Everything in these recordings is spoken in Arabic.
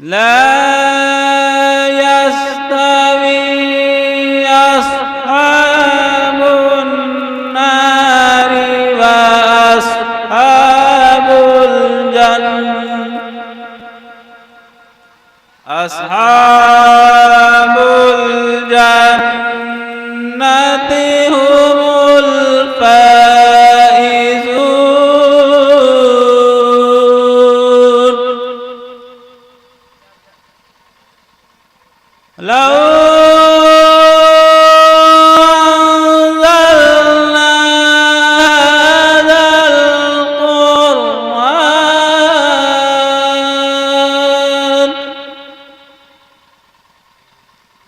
لا يستوي أصحاب النار وأصحاب الجنة أصحاب الجنة هم الفائزون لو أنزلنا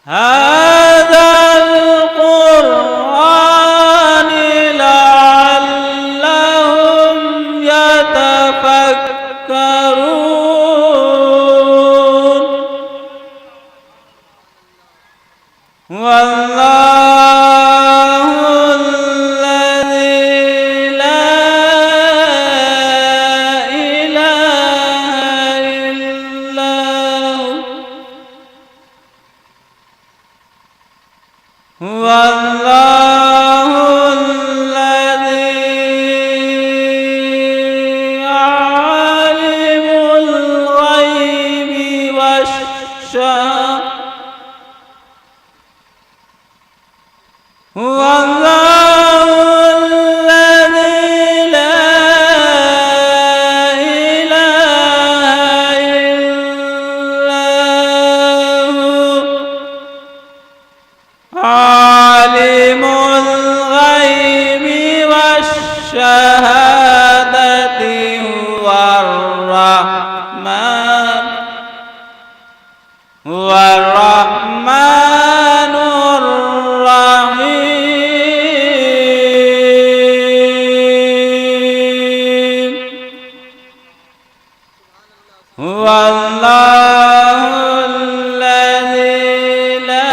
هذا القرآن لعلهم يتفكرون والله الذي لا إله إلا هو الله الذي عالم الغيب والشهادة هو الله الذي لا إله إلا هو عالم الغيب والشهادة هو الرحمن الرحيم هو الله الذي لا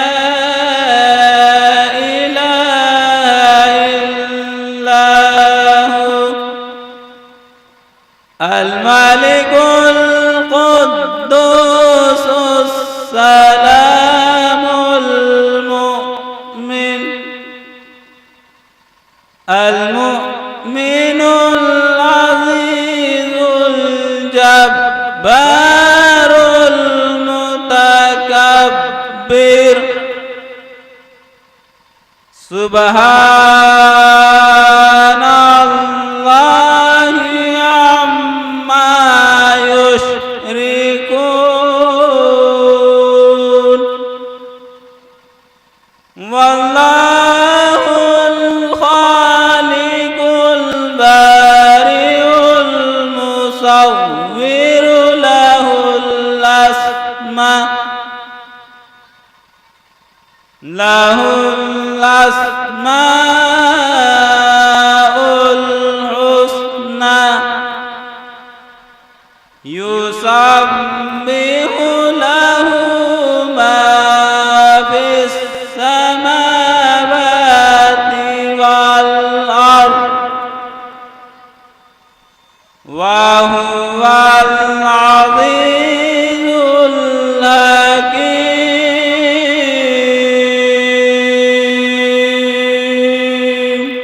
إله إلا هو الملك القدوس السلام المؤمن العزيز الجبار المتكبر سبحان الله عما يشركون والله الخالق البارئ المصور له الأسماء الحسنى يسبح له ما في السماوات والأرض وهو العزيز الحكيم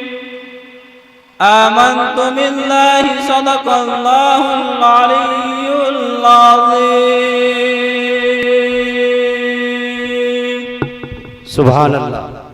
آمنت بالله صدق الله العلي العظيم سبحان الله।